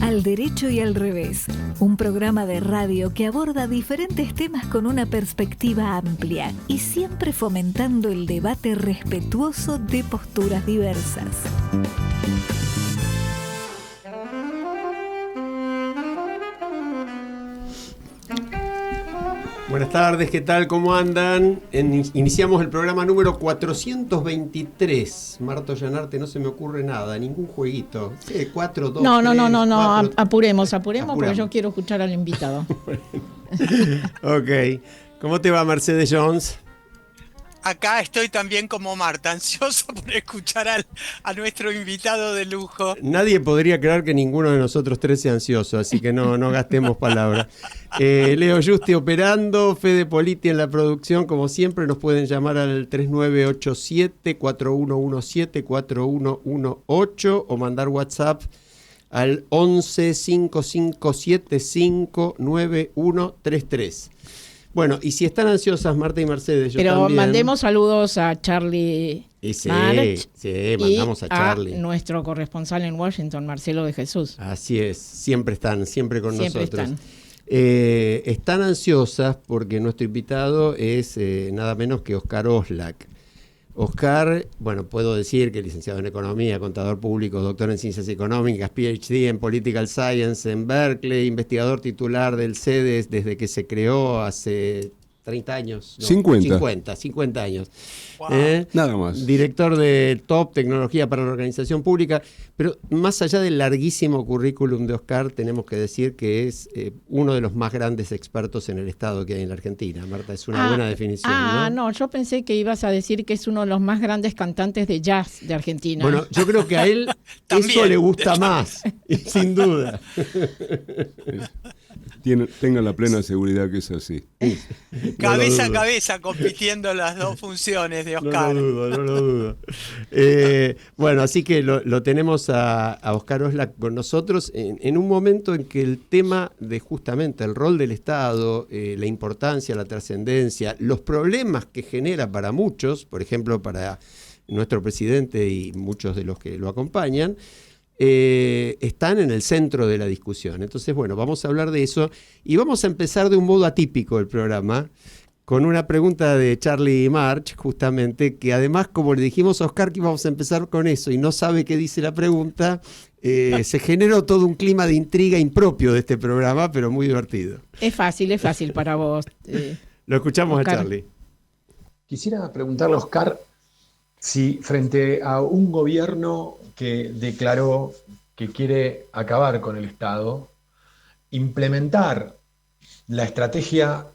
Al Derecho y al Revés, un programa de radio que aborda diferentes temas con una perspectiva amplia y siempre fomentando el debate respetuoso de posturas diversas. Buenas tardes, ¿qué tal? ¿Cómo andan? Iniciamos el programa número 423. Marto Llanarte, no se me ocurre nada, ningún jueguito. Sí, 4, 2, No, 3, 4... apuremos porque yo quiero escuchar al invitado. Ok. ¿Cómo te va, Mercedes Jones? Acá estoy también como Marta, ansioso por escuchar a nuestro invitado de lujo. Nadie podría creer que ninguno de nosotros tres sea ansioso, así que no gastemos palabras. Leo Yusti operando, Fede Politi en la producción. Como siempre, nos pueden llamar al 3987-4117-4118 o mandar WhatsApp al 11-5575-9133. Bueno, y si están ansiosas Marta y Mercedes, yo pero también. mandemos saludos a Charlie March, sí, mandamos y a Charlie. A nuestro corresponsal en Washington, Marcelo de Jesús. Así es, siempre con nosotros. Están Ansiosas porque nuestro invitado es nada menos que Oscar Oslak. Oscar, bueno, puedo decir que licenciado en Economía, contador público, doctor en Ciencias Económicas, PhD en Political Science en Berkeley, investigador titular del CEDES desde que se creó hace 30 años. No, 50 años. Wow. Nada más. Director de Top Tecnología para la Organización Pública. Pero más allá del larguísimo currículum de Oscar, tenemos que decir que es uno de los más grandes expertos en el Estado que hay en la Argentina. Marta, es una buena definición, ¿no? No, yo pensé que ibas a decir que es uno de los más grandes cantantes de jazz de Argentina. Bueno, yo creo que a él eso le gusta más, sin duda. Tengan la plena seguridad que es así. Cabeza a cabeza compitiendo las dos funciones de Oscar. No lo dudo. Bueno, así que lo tenemos a Oscar Oslak con nosotros en un momento en que el tema de justamente el rol del Estado, la importancia, la trascendencia, los problemas que genera para muchos, por ejemplo para nuestro presidente y muchos de los que lo acompañan, están en el centro de la discusión. Entonces, bueno, vamos a hablar de eso y vamos a empezar de un modo atípico el programa con una pregunta de Charlie March, justamente, que además, como le dijimos a Oscar que íbamos a empezar con eso y no sabe qué dice la pregunta, se generó todo un clima de intriga impropio de este programa, pero muy divertido. Es fácil para vos. Lo escuchamos, Oscar. A Charlie. Quisiera preguntarle a Oscar si frente a un gobierno que declaró que quiere acabar con el Estado, implementar la estrategia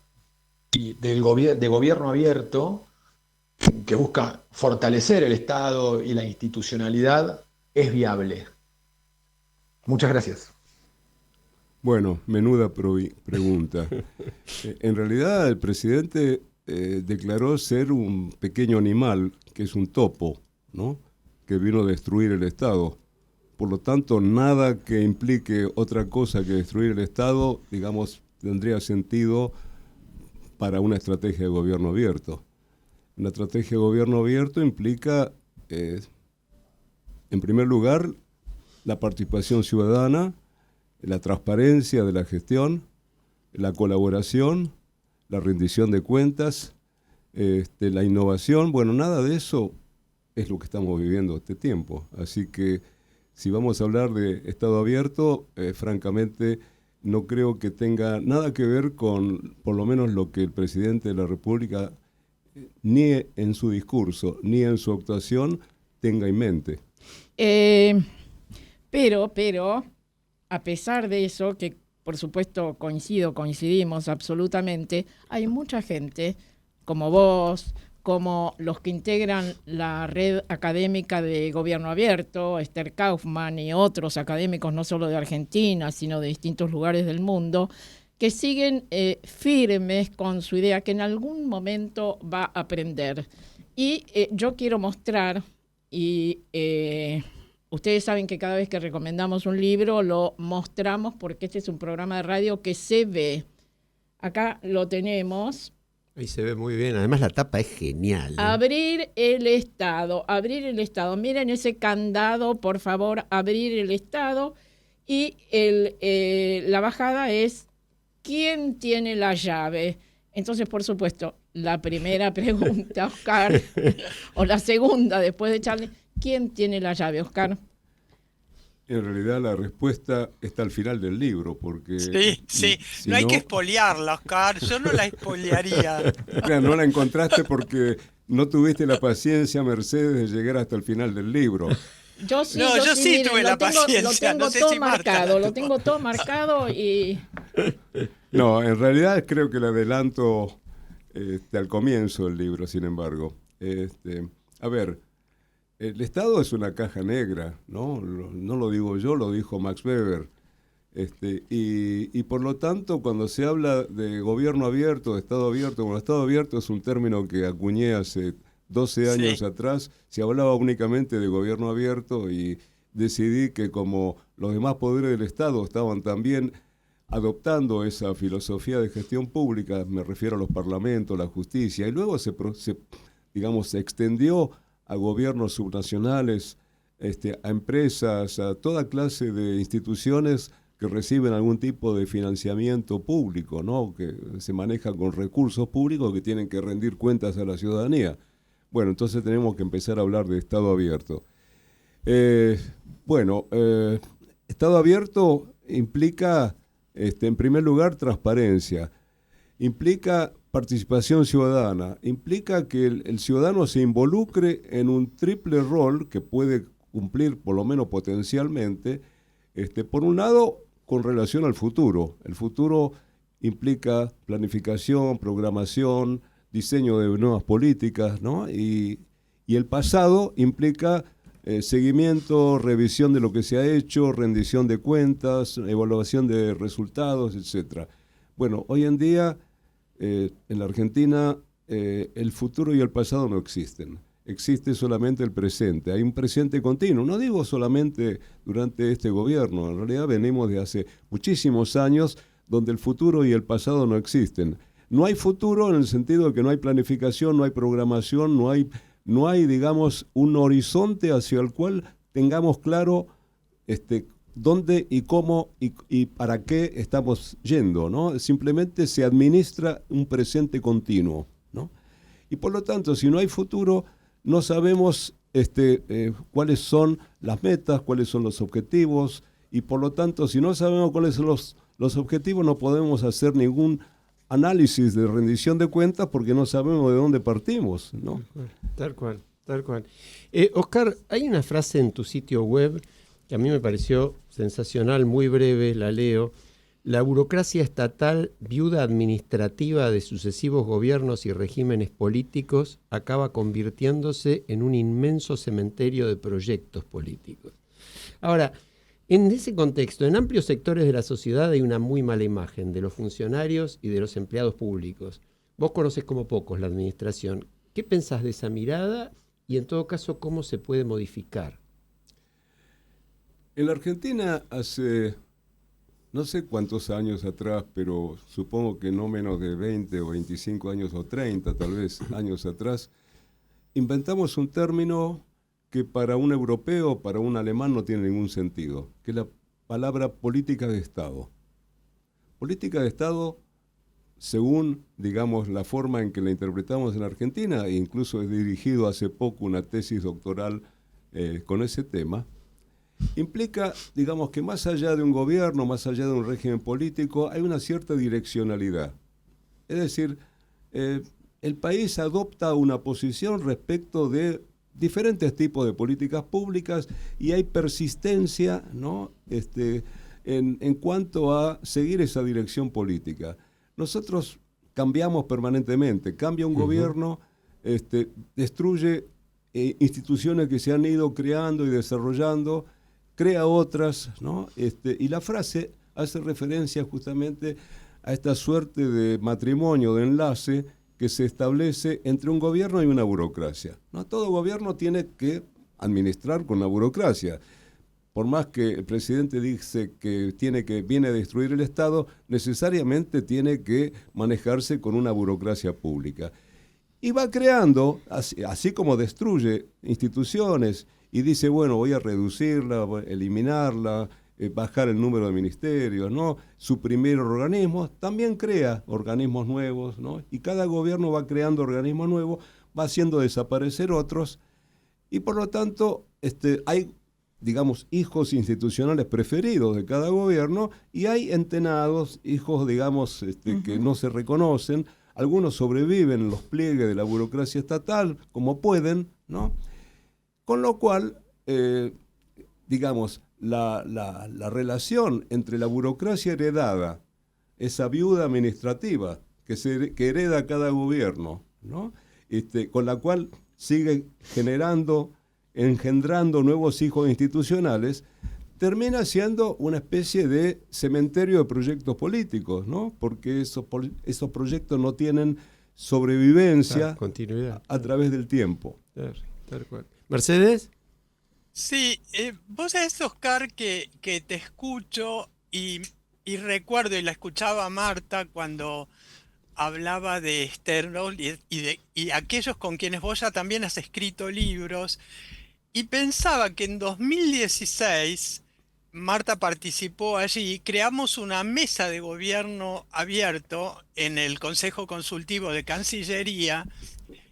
de gobierno abierto que busca fortalecer el Estado y la institucionalidad es viable. Muchas gracias. Bueno, menuda pregunta. En realidad el presidente declaró ser un pequeño animal, que es un topo, ¿no?, que vino a destruir el Estado. Por lo tanto, nada que implique otra cosa que destruir el Estado, digamos, tendría sentido para una estrategia de gobierno abierto. Una estrategia de gobierno abierto implica, en primer lugar, la participación ciudadana, la transparencia de la gestión, la colaboración, la rendición de cuentas, la innovación. Bueno, nada de eso es lo que estamos viviendo este tiempo. Así que si vamos a hablar de Estado abierto, francamente no creo que tenga nada que ver con, por lo menos, lo que el presidente de la República, ni en su discurso, ni en su actuación, tenga en mente. Pero, a pesar de eso, que por supuesto coincidimos absolutamente, hay mucha gente, como vos, como los que integran la red académica de Gobierno Abierto, Esther Kaufman y otros académicos, no solo de Argentina, sino de distintos lugares del mundo, que siguen firmes con su idea que en algún momento va a aprender. Y yo quiero mostrar, y ustedes saben que cada vez que recomendamos un libro lo mostramos porque este es un programa de radio que se ve. Acá lo tenemos. Ahí se ve muy bien, además la tapa es genial. Abrir el Estado. Miren ese candado, por favor, abrir el Estado. Y la bajada es ¿quién tiene la llave? Entonces, por supuesto, la primera pregunta, Oscar, o la segunda después de Charlie, ¿quién tiene la llave, Oscar? En realidad la respuesta está al final del libro, porque... Sí, si no hay que espolearla, Oscar, yo no la espolearía. Claro, no la encontraste porque no tuviste la paciencia, Mercedes, de llegar hasta el final del libro. Yo sí, miren, tuve la paciencia. Lo tengo no sé todo si Marta marcado, lo tengo todo marcado y... No, en realidad creo que le adelanto al comienzo del libro, sin embargo. A ver, el Estado es una caja negra, ¿no? No lo digo yo, lo dijo Max Weber. Y por lo tanto, cuando se habla de gobierno abierto, de Estado abierto, bueno, Estado abierto es un término que acuñé hace 12 años atrás. Se hablaba únicamente de gobierno abierto y decidí que como los demás poderes del Estado estaban también adoptando esa filosofía de gestión pública, me refiero a los parlamentos, la justicia, y luego se extendió a gobiernos subnacionales, a empresas, a toda clase de instituciones que reciben algún tipo de financiamiento público, ¿no? Que se maneja con recursos públicos que tienen que rendir cuentas a la ciudadanía. Bueno, entonces tenemos que empezar a hablar de Estado abierto. Estado abierto implica, en primer lugar, transparencia, implica participación ciudadana, implica que el ciudadano se involucre en un triple rol que puede cumplir, por lo menos potencialmente, por un lado, con relación al futuro. El futuro implica planificación, programación, diseño de nuevas políticas, ¿no? Y el pasado implica seguimiento, revisión de lo que se ha hecho, rendición de cuentas, evaluación de resultados, etc. Bueno, hoy en día en la Argentina el futuro y el pasado no existen. Existe solamente el presente. Hay un presente continuo. No digo solamente durante este gobierno. En realidad venimos de hace muchísimos años donde el futuro y el pasado no existen. No hay futuro en el sentido de que no hay planificación, no hay programación, no hay, digamos, un horizonte hacia el cual tengamos claro dónde y cómo y para qué estamos yendo, ¿no? Simplemente se administra un presente continuo, ¿no? Y por lo tanto, si no hay futuro, no sabemos cuáles son las metas, cuáles son los objetivos, y por lo tanto, si no sabemos cuáles son los objetivos, no podemos hacer ningún análisis de rendición de cuentas porque no sabemos de dónde partimos, ¿no? Tal cual. Oscar, hay una frase en tu sitio web que a mí me pareció sensacional, muy breve, la leo. La burocracia estatal, viuda administrativa de sucesivos gobiernos y regímenes políticos, acaba convirtiéndose en un inmenso cementerio de proyectos políticos. Ahora, en ese contexto, en amplios sectores de la sociedad hay una muy mala imagen de los funcionarios y de los empleados públicos. Vos conocés como pocos la administración. ¿Qué pensás de esa mirada y, en todo caso, cómo se puede modificar? En la Argentina hace no sé cuántos años atrás, pero supongo que no menos de 20 o 25 años o 30 tal vez años atrás, inventamos un término que para un europeo, para un alemán no tiene ningún sentido, que es la palabra política de Estado. Política de Estado, según, digamos, la forma en que la interpretamos en Argentina, e incluso he dirigido hace poco una tesis doctoral con ese tema, implica, digamos, que más allá de un gobierno, más allá de un régimen político, hay una cierta direccionalidad. Es decir, el país adopta una posición respecto de diferentes tipos de políticas públicas y hay persistencia, ¿no? En cuanto a seguir esa dirección política. Nosotros cambiamos permanentemente. Cambia un gobierno, destruye instituciones que se han ido creando y desarrollando, crea otras, ¿no? Y la frase hace referencia justamente a esta suerte de matrimonio, de enlace que se establece entre un gobierno y una burocracia, ¿no? Todo gobierno tiene que administrar con la burocracia. Por más que el presidente dice que viene a destruir el Estado, necesariamente tiene que manejarse con una burocracia pública. Y va creando, así como destruye instituciones y dice, bueno, voy a reducirla, voy a eliminarla, bajar el número de ministerios, ¿no? Suprimir organismos, también crea organismos nuevos, ¿no? Y cada gobierno va creando organismos nuevos, va haciendo desaparecer otros, y por lo tanto hay, digamos, hijos institucionales preferidos de cada gobierno, y hay entenados, hijos, digamos, que no se reconocen. Algunos sobreviven en los pliegues de la burocracia estatal como pueden, ¿no? Con lo cual, digamos, la relación entre la burocracia heredada, esa viuda administrativa que hereda cada gobierno, ¿no? Con la cual sigue engendrando nuevos hijos institucionales, termina siendo una especie de cementerio de proyectos políticos, ¿no? Porque esos proyectos no tienen sobrevivencia, continuidad a través del tiempo. Tal cual. ¿Mercedes? Sí, vos sabés, Oscar, que te escucho y recuerdo, y la escuchaba Marta cuando hablaba de Sternroyd y aquellos con quienes vos ya también has escrito libros, y pensaba que en 2016 Marta participó allí, creamos una mesa de gobierno abierto en el Consejo Consultivo de Cancillería,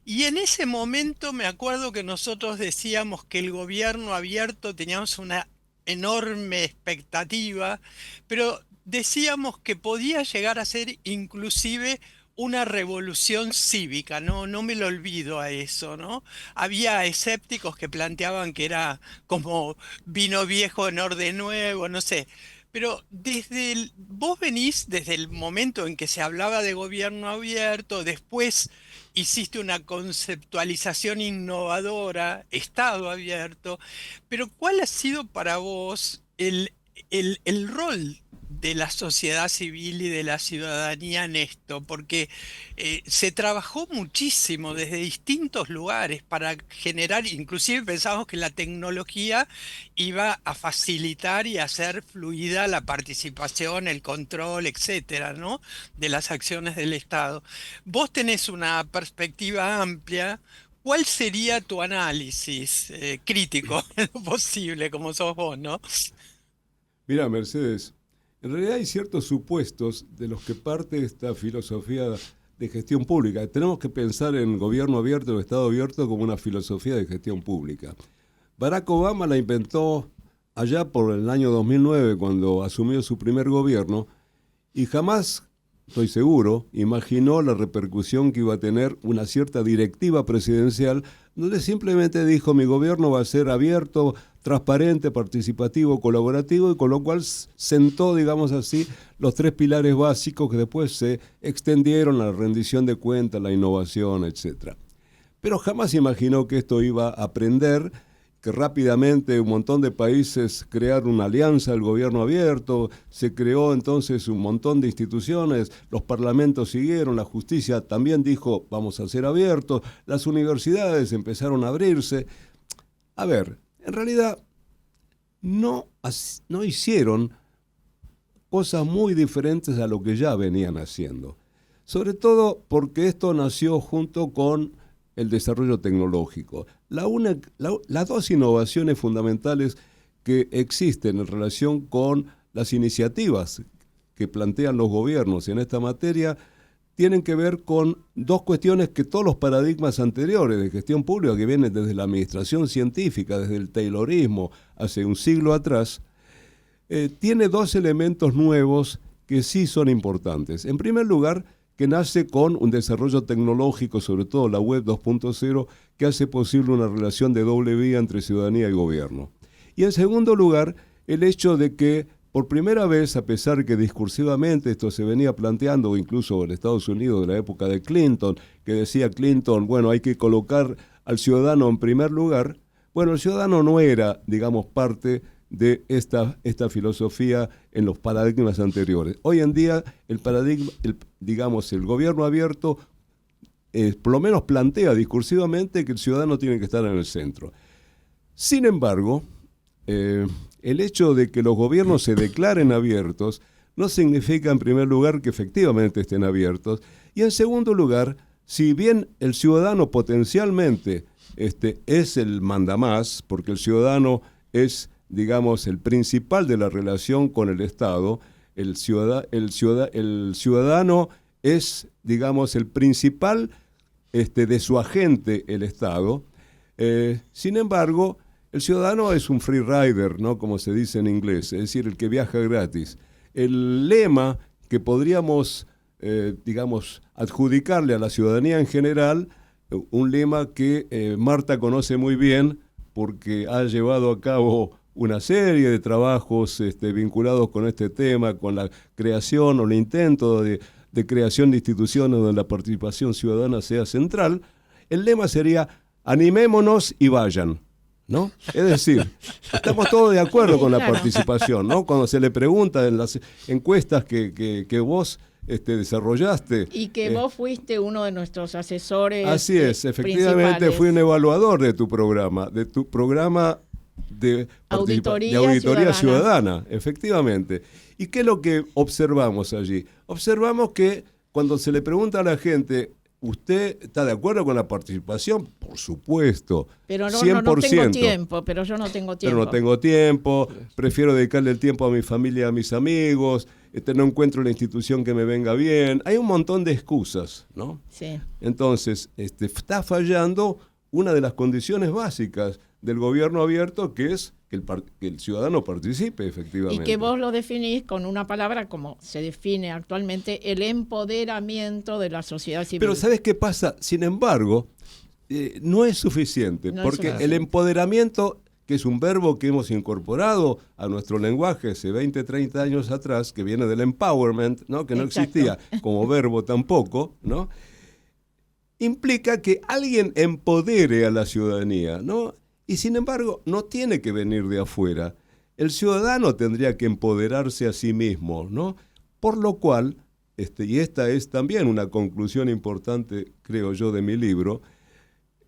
y en ese momento me acuerdo que nosotros decíamos que el gobierno abierto teníamos una enorme expectativa, pero decíamos que podía llegar a ser inclusive una revolución cívica, no me lo olvido a eso, ¿no? Había escépticos que planteaban que era como vino viejo en orden nuevo, no sé. Pero vos venís desde el momento en que se hablaba de gobierno abierto, después hiciste una conceptualización innovadora, Estado abierto, pero ¿cuál ha sido para vos el rol de la sociedad civil y de la ciudadanía en esto? Porque se trabajó muchísimo desde distintos lugares para generar, inclusive pensamos que la tecnología iba a facilitar y hacer fluida la participación, el control, etcétera, ¿no? De las acciones del Estado. Vos tenés una perspectiva amplia. ¿Cuál sería tu análisis crítico en lo posible, como sos vos, ¿no? Mira, Mercedes, en realidad hay ciertos supuestos de los que parte esta filosofía de gestión pública. Tenemos que pensar en gobierno abierto o Estado abierto como una filosofía de gestión pública. Barack Obama la inventó allá por el año 2009, cuando asumió su primer gobierno, y jamás, estoy seguro, imaginó la repercusión que iba a tener una cierta directiva presidencial, donde simplemente dijo: mi gobierno va a ser abierto, transparente, participativo, colaborativo, y con lo cual sentó, digamos así, los 3 pilares básicos que después se extendieron a la rendición de cuentas, la innovación, etc. Pero jamás imaginó que esto iba a aprender, que rápidamente un montón de países crearon una alianza del gobierno abierto, se creó entonces un montón de instituciones, los parlamentos siguieron, la justicia también dijo vamos a ser abiertos, las universidades empezaron a abrirse. A ver, en realidad no hicieron cosas muy diferentes a lo que ya venían haciendo, sobre todo porque esto nació junto con el desarrollo tecnológico. Las 2 innovaciones fundamentales que existen en relación con las iniciativas que plantean los gobiernos en esta materia tienen que ver con 2 cuestiones que todos los paradigmas anteriores de gestión pública, que vienen desde la administración científica, desde el taylorismo, hace un siglo atrás, tiene 2 elementos nuevos que sí son importantes. En primer lugar, que nace con un desarrollo tecnológico, sobre todo la web 2.0, que hace posible una relación de doble vía entre ciudadanía y gobierno. Y en segundo lugar, el hecho de que por primera vez, a pesar que discursivamente esto se venía planteando, incluso en Estados Unidos de la época de Clinton, que decía Clinton, bueno, hay que colocar al ciudadano en primer lugar, bueno, el ciudadano no era, digamos, parte de esta filosofía en los paradigmas anteriores. Hoy en día el gobierno abierto por lo menos plantea discursivamente que el ciudadano tiene que estar en el centro. Sin embargo, el hecho de que los gobiernos se declaren abiertos no significa en primer lugar que efectivamente estén abiertos, y en segundo lugar, si bien el ciudadano potencialmente es el mandamás, porque el ciudadano es, digamos, el principal de la relación con el Estado. El ciudadano es, digamos, el principal de su agente, el Estado. Sin embargo, el ciudadano es un free rider, ¿no? Como se dice en inglés, es decir, el que viaja gratis. El lema que podríamos, digamos, adjudicarle a la ciudadanía en general, un lema que Marta conoce muy bien porque ha llevado a cabo una serie de trabajos vinculados con este tema, con la creación o el intento de creación de instituciones donde la participación ciudadana sea central. El lema sería: animémonos y vayan, ¿no? Es decir, estamos todos de acuerdo con la participación, ¿no? Cuando se le pregunta en las encuestas que vos desarrollaste. Y que vos fuiste uno de nuestros asesores. Así es, efectivamente fui un evaluador de tu programa de auditoría ciudadana, efectivamente. ¿Y qué es lo que observamos allí? Observamos que cuando se le pregunta a la gente: ¿usted está de acuerdo con la participación? Por supuesto, pero 100%. No tengo tiempo, pero yo no tengo tiempo. Pero no tengo tiempo, prefiero dedicarle el tiempo a mi familia, a mis amigos, no encuentro la institución que me venga bien. Hay un montón de excusas, ¿no? Sí. Entonces, está fallando una de las condiciones básicas del gobierno abierto, que es que el ciudadano participe efectivamente. Y que vos lo definís con una palabra como se define actualmente: el empoderamiento de la sociedad civil. Pero ¿sabes qué pasa? Sin embargo, no es suficiente, porque el empoderamiento, que es un verbo que hemos incorporado a nuestro lenguaje hace 20, 30 años atrás, que viene del empowerment, ¿no? Que no existía como verbo tampoco, ¿no? Implica que alguien empodere a la ciudadanía, ¿no? Y sin embargo, no tiene que venir de afuera. El ciudadano tendría que empoderarse a sí mismo, ¿no? Por lo cual, y esta es también una conclusión importante, creo yo, de mi libro,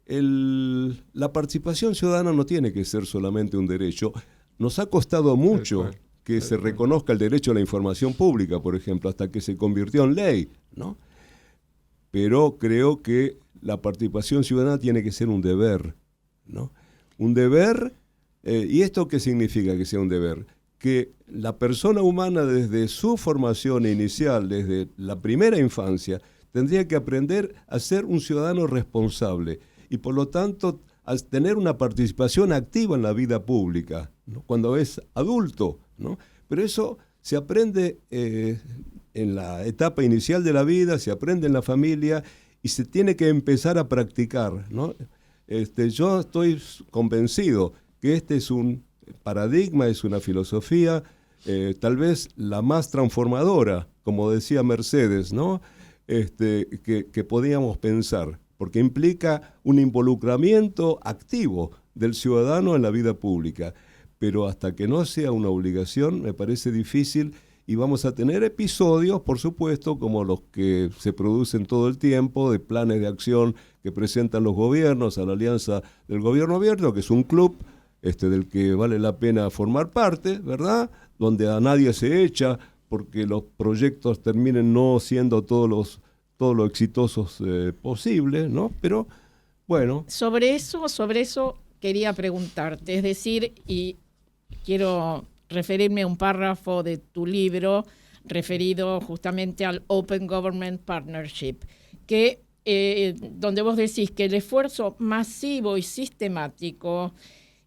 la participación ciudadana no tiene que ser solamente un derecho. Nos ha costado mucho que se reconozca el derecho a la información pública, por ejemplo, hasta que se convirtió en ley, ¿no? Pero creo que la participación ciudadana tiene que ser un deber, ¿no? Un deber, ¿y esto qué significa que sea un deber? Que la persona humana desde su formación inicial, desde la primera infancia, tendría que aprender a ser un ciudadano responsable y por lo tanto a tener una participación activa en la vida pública, ¿no? Cuando es adulto, ¿no? Pero eso se aprende en la etapa inicial de la vida, se aprende en la familia y se tiene que empezar a practicar, ¿no? Yo estoy convencido que este es un paradigma, es una filosofía, tal vez la más transformadora, como decía Mercedes, ¿no? Que podíamos pensar, porque implica un involucramiento activo del ciudadano en la vida pública. Pero hasta que no sea una obligación, me parece difícil, y vamos a tener episodios, por supuesto, como los que se producen todo el tiempo, de planes de acción que presentan los gobiernos a la Alianza del Gobierno Abierto, que es un club del que vale la pena formar parte, ¿verdad? Donde a nadie se echa porque los proyectos terminen no siendo todos los exitosos posibles, ¿no? Pero, bueno. Sobre eso quería preguntarte, es decir, y quiero referirme a un párrafo de tu libro referido justamente al Open Government Partnership, que donde vos decís que el esfuerzo masivo y sistemático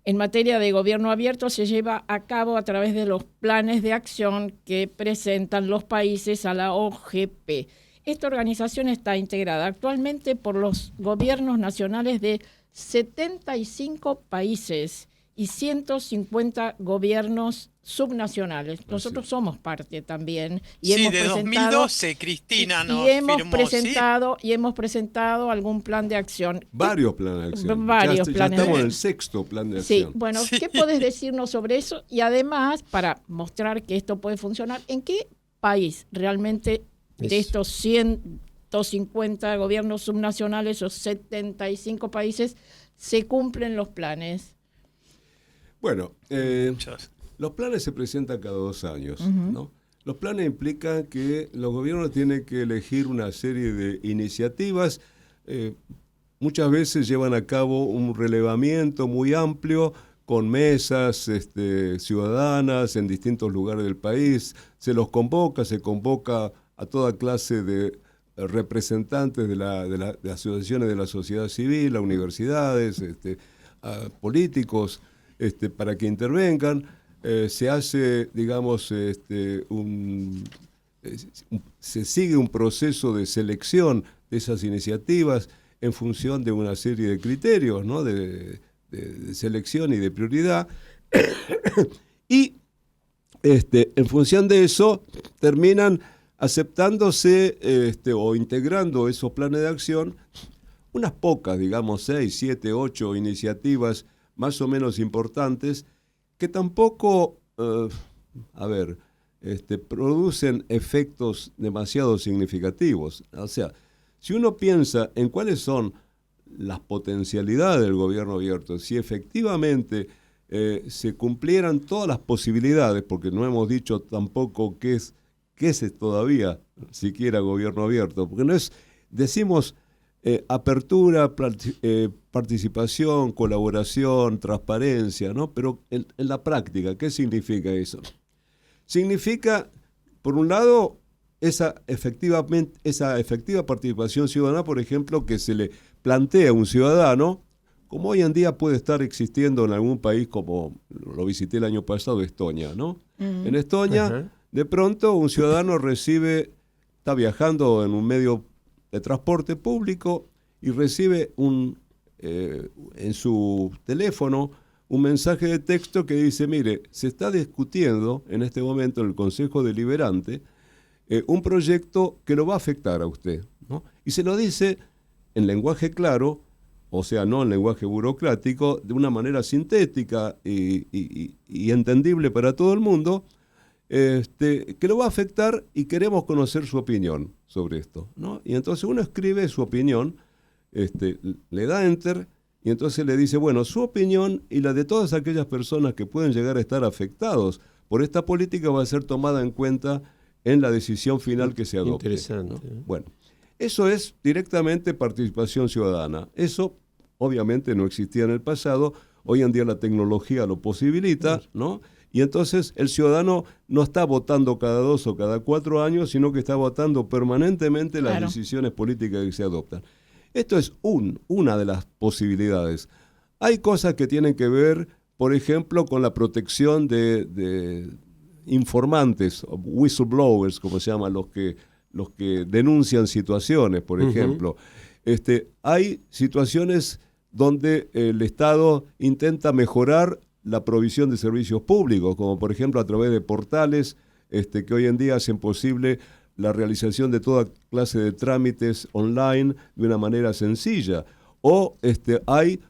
en materia de gobierno abierto se lleva a cabo a través de los planes de acción que presentan los países a la OGP. Esta organización está integrada actualmente por los gobiernos nacionales de 75 países y 150 gobiernos subnacionales. Nosotros somos parte también. Y hemos de 2012, Cristina nos firmó, y hemos presentado algún plan de acción. Varios planes de acción. Ya estamos en el 6º plan de acción. Sí, bueno, ¿qué podés decirnos sobre eso? Y además, para mostrar que esto puede funcionar, ¿en qué país realmente de estos 150 gobiernos subnacionales o 75 países se cumplen los planes? Bueno, los planes se presentan cada 2 años, ¿no? Los planes implican que los gobiernos tienen que elegir una serie de iniciativas. Muchas veces llevan a cabo un relevamiento muy amplio con mesas ciudadanas en distintos lugares del país. Se convoca a toda clase de representantes de las asociaciones de la sociedad civil, a universidades, a políticos, para que intervengan. Se hace, digamos, se sigue un proceso de selección de esas iniciativas en función de una serie de criterios, ¿no? de selección y de prioridad. Y en función de eso terminan aceptándose o integrando esos planes de acción unas pocas, digamos 6, 7, 8 iniciativas más o menos importantes que tampoco, producen efectos demasiado significativos. O sea, si uno piensa en cuáles son las potencialidades del gobierno abierto, si efectivamente se cumplieran todas las posibilidades, porque no hemos dicho tampoco qué es todavía siquiera gobierno abierto, porque no es, decimos apertura, participación, colaboración, transparencia, ¿no? Pero en la práctica, ¿qué significa eso? Significa, por un lado, esa efectiva participación ciudadana, por ejemplo, que se le plantea a un ciudadano, como hoy en día puede estar existiendo en algún país, como lo visité el año pasado, Estonia, ¿no? En Estonia, de pronto, un ciudadano está viajando en un medio de transporte público y recibe en su teléfono un mensaje de texto que dice, mire, se está discutiendo en este momento en el Consejo Deliberante un proyecto que lo va a afectar a usted, ¿no? Y se lo dice en lenguaje claro, o sea, no en lenguaje burocrático, de una manera sintética y entendible para todo el mundo, que lo va a afectar y queremos conocer su opinión sobre esto, ¿no? Y entonces uno escribe su opinión, le da enter y entonces le dice, bueno, su opinión y la de todas aquellas personas que pueden llegar a estar afectados por esta política va a ser tomada en cuenta en la decisión final que se adopte. Interesante. ¿No? Bueno, eso es directamente participación ciudadana. Eso obviamente no existía en el pasado, hoy en día la tecnología lo posibilita, ¿no? Y entonces el ciudadano no está votando cada 2 o cada 4 años, sino que está votando permanentemente las decisiones políticas que se adoptan. Esto es una de las posibilidades. Hay cosas que tienen que ver, por ejemplo, con la protección de informantes, whistleblowers, como se llaman, los que denuncian situaciones, por ejemplo. Hay situaciones donde el Estado intenta mejorar la provisión de servicios públicos, como por ejemplo a través de portales que hoy en día hacen posible la realización de toda clase de trámites online de una manera sencilla. O hay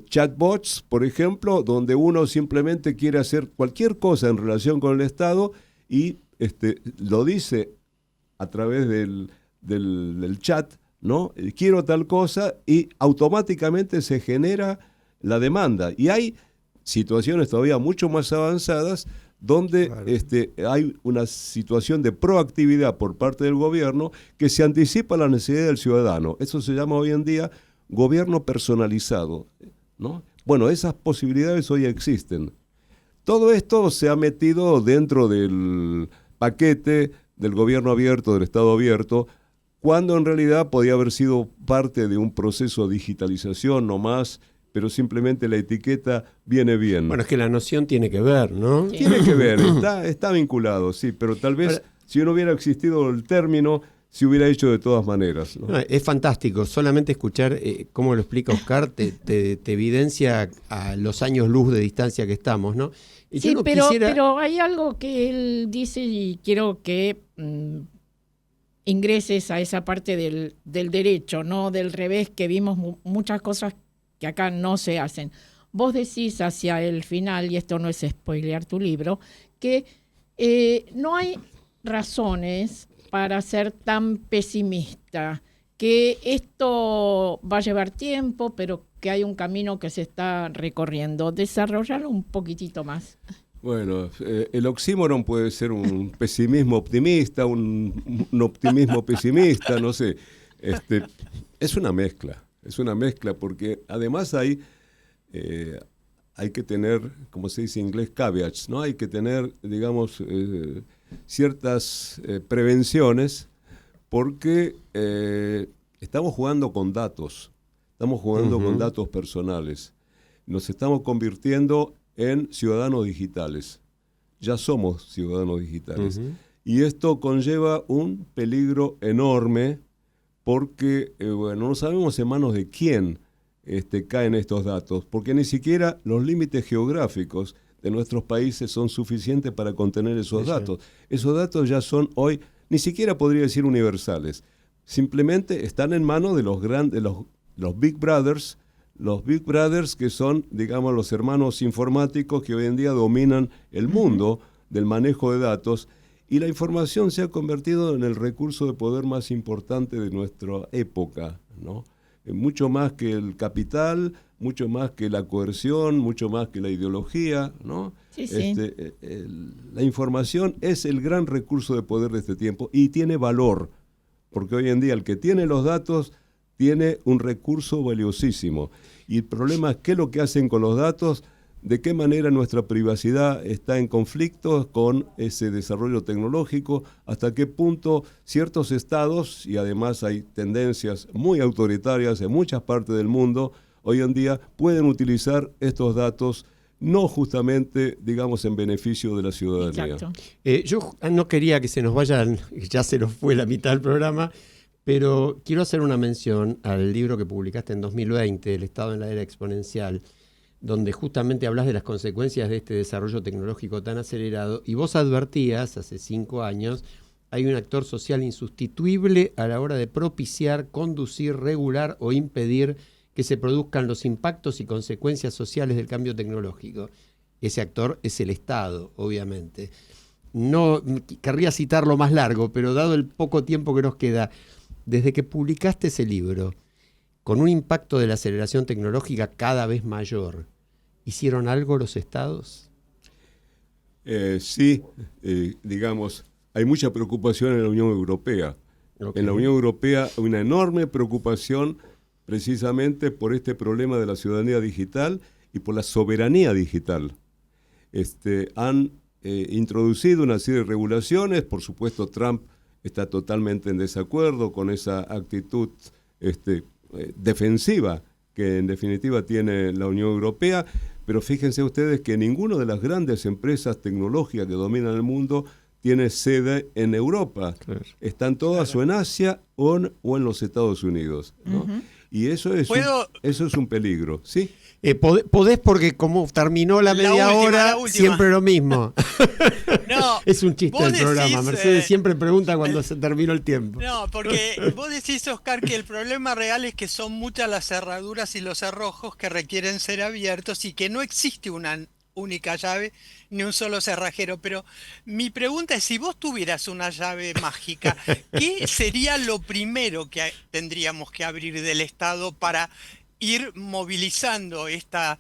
chatbots, por ejemplo, donde uno simplemente quiere hacer cualquier cosa en relación con el Estado y lo dice a través del chat, ¿no? Quiero tal cosa y automáticamente se genera la demanda. Y hay situaciones todavía mucho más avanzadas donde hay una situación de proactividad por parte del gobierno que se anticipa a la necesidad del ciudadano. Eso se llama hoy en día gobierno personalizado, ¿no? Bueno, esas posibilidades hoy existen. Todo esto se ha metido dentro del paquete del gobierno abierto, del Estado abierto, cuando en realidad podía haber sido parte de un proceso de digitalización nomás, pero simplemente la etiqueta viene bien. Bueno, es que la noción tiene que ver, ¿no? Sí. Tiene que ver, está vinculado, sí, pero tal vez si no hubiera existido el término, se hubiera hecho de todas maneras, ¿no? No, es fantástico, solamente escuchar cómo lo explica Oscar te evidencia a los años luz de distancia que estamos, ¿no? Y sí, pero hay algo que él dice y quiero que ingreses a esa parte del derecho, ¿no? Del revés, que vimos muchas cosas que acá no se hacen. Vos decís hacia el final, y esto no es spoilear tu libro, que no hay razones para ser tan pesimista, que esto va a llevar tiempo, pero que hay un camino que se está recorriendo. Desarrollarlo un poquitito más. Bueno, el oxímoron puede ser un pesimismo optimista, un optimismo pesimista, no sé. Es una mezcla porque además hay hay que tener, como se dice en inglés, caveats, ¿no? Hay que tener, digamos, ciertas prevenciones, porque estamos jugando con datos, estamos jugando con datos personales. Nos estamos convirtiendo en ciudadanos digitales. Ya somos ciudadanos digitales. Y esto conlleva un peligro enorme, porque no sabemos en manos de quién caen estos datos, porque ni siquiera los límites geográficos de nuestros países son suficientes para contener esos datos. Esos datos ya son hoy, ni siquiera podría decir universales, simplemente están en manos de los grandes, los Big Brothers, que son, digamos, los hermanos informáticos que hoy en día dominan el mundo del manejo de datos, y la información se ha convertido en el recurso de poder más importante de nuestra época, ¿no? Mucho más que el capital, mucho más que la coerción, mucho más que la ideología, ¿no? Sí, sí. La información es el gran recurso de poder de este tiempo y tiene valor, porque hoy en día el que tiene los datos tiene un recurso valiosísimo. Y el problema es qué es lo que hacen con los datos, de qué manera nuestra privacidad está en conflicto con ese desarrollo tecnológico, hasta qué punto ciertos estados, y además hay tendencias muy autoritarias en muchas partes del mundo, hoy en día pueden utilizar estos datos no justamente, digamos, en beneficio de la ciudadanía. Yo no quería que se nos vayan, ya se nos fue la mitad del programa, pero quiero hacer una mención al libro que publicaste en 2020, El Estado en la Era Exponencial, donde justamente hablas de las consecuencias de este desarrollo tecnológico tan acelerado, y vos advertías, hace 5 años, hay un actor social insustituible a la hora de propiciar, conducir, regular o impedir que se produzcan los impactos y consecuencias sociales del cambio tecnológico. Ese actor es el Estado, obviamente. No querría citarlo más largo, pero dado el poco tiempo que nos queda, desde que publicaste ese libro, con un impacto de la aceleración tecnológica cada vez mayor, ¿hicieron algo los estados? Sí, digamos, hay mucha preocupación en la Unión Europea. En la Unión Europea hay una enorme preocupación precisamente por este problema de la ciudadanía digital y por la soberanía digital. Han introducido una serie de regulaciones. Por supuesto, Trump está totalmente en desacuerdo con esa actitud defensiva que en definitiva tiene la Unión Europea, pero fíjense ustedes que ninguna de las grandes empresas tecnológicas que dominan el mundo tiene sede en Europa. Claro. Están todas o en Asia o en los Estados Unidos, ¿no? Y eso es un peligro, ¿sí? Podés, porque como terminó la media hora, siempre lo mismo. No, es un chiste el programa. Mercedes siempre pregunta cuando se terminó el tiempo. No, porque vos decís, Oscar, que el problema real es que son muchas las cerraduras y los cerrojos que requieren ser abiertos y que no existe una única llave ni un solo cerrajero. Pero mi pregunta es, si vos tuvieras una llave mágica, ¿qué sería lo primero que tendríamos que abrir del Estado para ir movilizando esta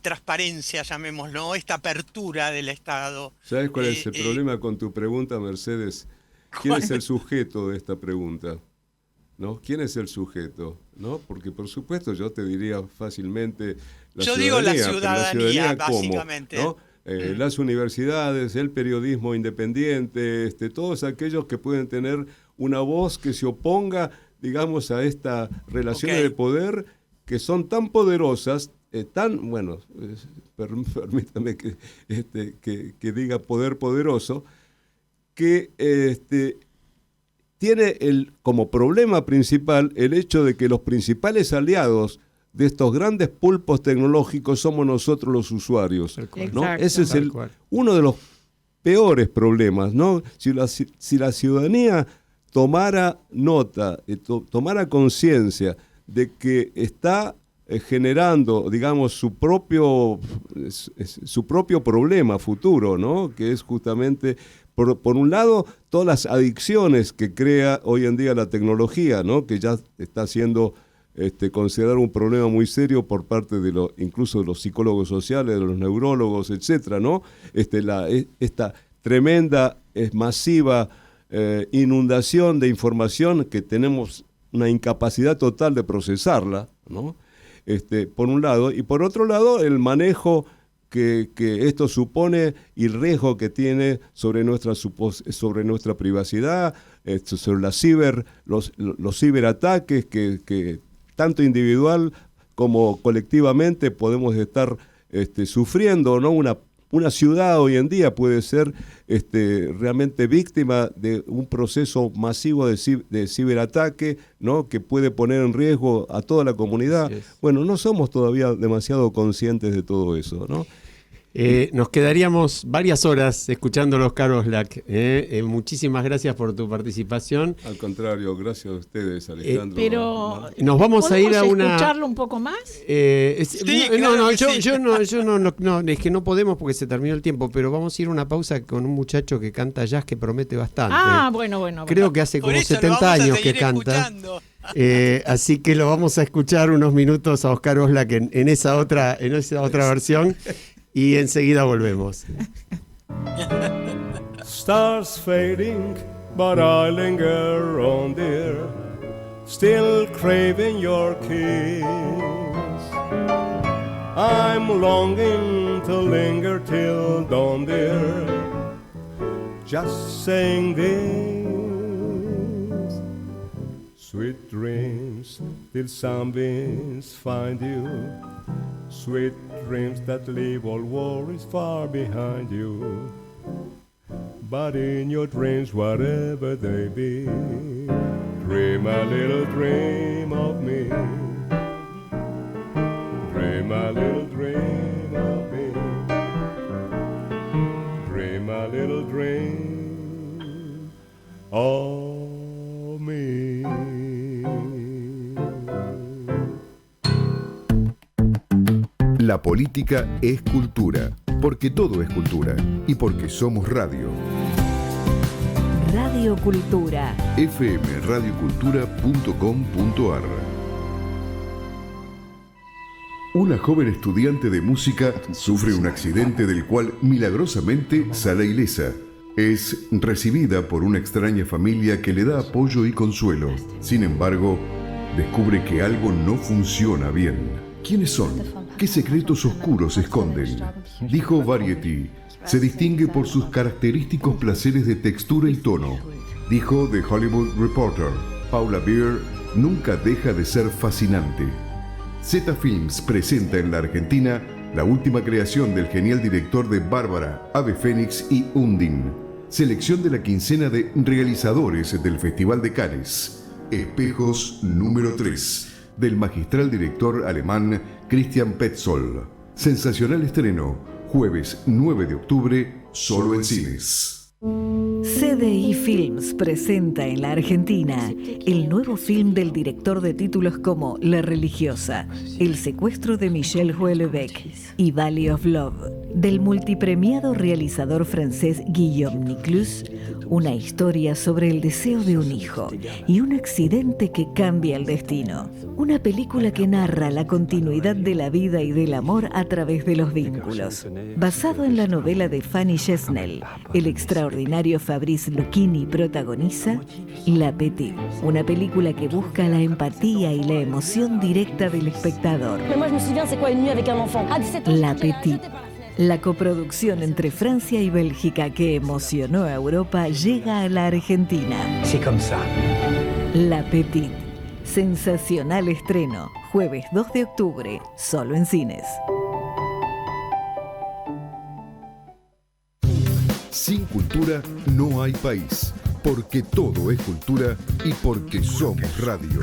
transparencia, llamémoslo, esta apertura del Estado? ¿Sabes cuál es el problema con tu pregunta, Mercedes? ¿Quién es el sujeto de esta pregunta? ¿No? ¿Quién es el sujeto? ¿No? Porque, por supuesto, yo te diría fácilmente la ciudadanía. Digo la ciudadanía, básicamente. ¿No? Las universidades, el periodismo independiente, todos aquellos que pueden tener una voz que se oponga, digamos, a estas relaciones de poder que son tan poderosas, permítame que diga poder poderoso, que tiene como problema principal el hecho de que los principales aliados de estos grandes pulpos tecnológicos somos nosotros los usuarios, ¿no? Ese es uno de los peores problemas, ¿no? Si la ciudadanía tomara nota, tomara conciencia de que está generando, digamos, su propio problema futuro, ¿no? Que es justamente, por un lado, todas las adicciones que crea hoy en día la tecnología, ¿no? Que ya está siendo considerado un problema muy serio por parte incluso de los psicólogos sociales, de los neurólogos, etcétera, ¿no? Esta tremenda, masiva inundación de información que tenemos una incapacidad total de procesarla, ¿no? por un lado, y por otro lado el manejo que esto supone y el riesgo que tiene sobre nuestra privacidad, sobre los ciberataques que tanto individual como colectivamente podemos estar sufriendo, ¿no? Una ciudad hoy en día puede ser realmente víctima de un proceso masivo de ciberataque, ¿no? Que puede poner en riesgo a toda la comunidad. Bueno, no somos todavía demasiado conscientes de todo eso, ¿no? Nos quedaríamos varias horas escuchando Oscar Oslak. Muchísimas gracias por tu participación. Al contrario, gracias a ustedes, Alejandro. Pero nos vamos a ir a una. ¿Escucharlo un poco más? No, es que no podemos porque se terminó el tiempo, pero vamos a ir a una pausa con un muchacho que canta jazz que promete bastante. Bueno. Creo que hace como 70 años que canta. Así que lo vamos a escuchar unos minutos a Oscar Oslak en esa otra versión. Y enseguida volvemos. Stars fading, but I linger on, dear, still craving your kiss. I'm longing to linger till dawn, dear, just saying this. Sweet dreams till sunbeams find you, sweet dreams that leave all worries far behind you. But in your dreams, whatever they be, dream a little dream of me. Dream a little dream of me. Dream a little dream of me. La política es cultura, porque todo es cultura y porque somos radio. Radio Cultura. fmradiocultura.com.ar. Una joven estudiante de música sufre un accidente del cual milagrosamente sale ilesa. Es recibida por una extraña familia que le da apoyo y consuelo. Sin embargo, descubre que algo no funciona bien. ¿Quiénes son? ¿Qué secretos oscuros esconden? Dijo Variety. Se distingue por sus característicos placeres de textura y tono. Dijo The Hollywood Reporter. Paula Beer nunca deja de ser fascinante. Zeta Films presenta en la Argentina la última creación del genial director de Bárbara, Ave Fénix y Undine. Selección de la quincena de realizadores del Festival de Cannes. Espejos número 3. Del magistral director alemán Christian Petzold. Sensacional estreno, jueves 9 de octubre, solo en cines. CDI Films presenta en la Argentina el nuevo film del director de títulos como La Religiosa, El secuestro de Michel Houellebecq y Valley of Love, del multipremiado realizador francés Guillaume Niclus, una historia sobre el deseo de un hijo y un accidente que cambia el destino. Una película que narra la continuidad de la vida y del amor a través de los vínculos. Basado en la novela de Fanny Chesnel, el extraordinario Fabrice Lucchini protagoniza La Petite, una película que busca la empatía y la emoción directa del espectador. La Petite, la coproducción entre Francia y Bélgica que emocionó a Europa, llega a la Argentina. La Petite, sensacional estreno, jueves 2 de octubre, solo en cines. Sin cultura no hay país, porque todo es cultura y porque somos radio.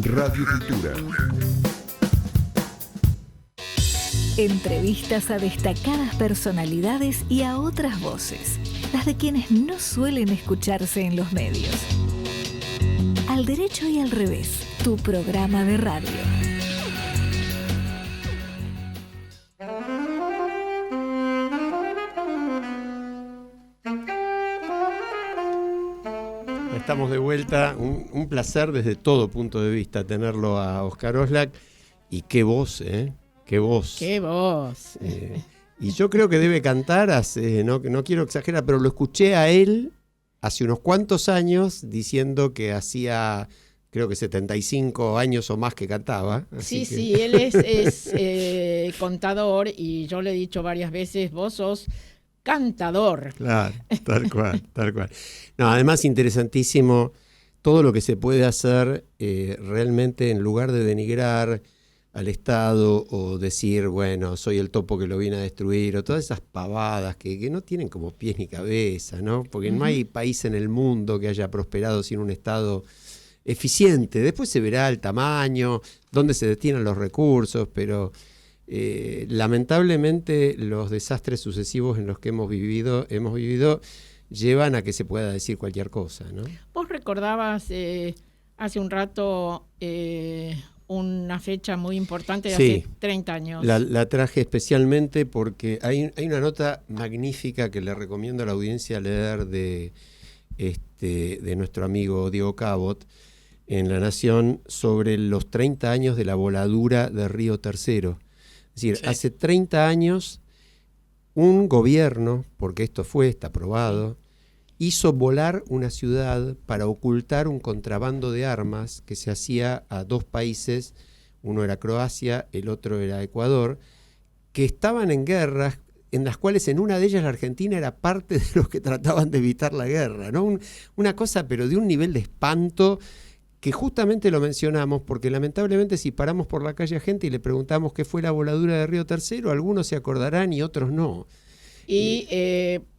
Radio Cultura. Entrevistas a destacadas personalidades y a otras voces, las de quienes no suelen escucharse en los medios. Al derecho y al revés, tu programa de radio. Estamos de vuelta, un placer desde todo punto de vista tenerlo a Oscar Oslak. Y qué voz, qué voz. ¡Qué voz! Y yo creo que debe cantar, no quiero exagerar, pero lo escuché a él hace unos cuantos años diciendo que creo que 75 años o más que cantaba. Sí, sí, él es contador y yo le he dicho varias veces, vos sos cantador. Claro, tal cual, tal cual. No, además interesantísimo todo lo que se puede hacer realmente en lugar de denigrar al Estado o decir, bueno, soy el topo que lo viene a destruir, o todas esas pavadas que no tienen como pies ni cabeza, ¿no? Porque no hay país en el mundo que haya prosperado sin un Estado eficiente. Después se verá el tamaño, dónde se destinan los recursos, pero lamentablemente los desastres sucesivos en los que hemos vivido llevan a que se pueda decir cualquier cosa, ¿no? Vos recordabas hace un rato una fecha muy importante de hace 30 años. La traje especialmente porque hay una nota magnífica que le recomiendo a la audiencia leer de nuestro amigo Diego Cabot en La Nación sobre los 30 años de la voladura de Río Tercero. Es decir, hace 30 años un gobierno, porque está probado, hizo volar una ciudad para ocultar un contrabando de armas que se hacía a dos países, uno era Croacia, el otro era Ecuador, que estaban en guerras, en las cuales en una de ellas la Argentina era parte de los que trataban de evitar la guerra, ¿no? Una cosa, pero de un nivel de espanto, que justamente lo mencionamos porque lamentablemente si paramos por la calle a gente y le preguntamos qué fue la voladura de Río Tercero, algunos se acordarán y otros no. Y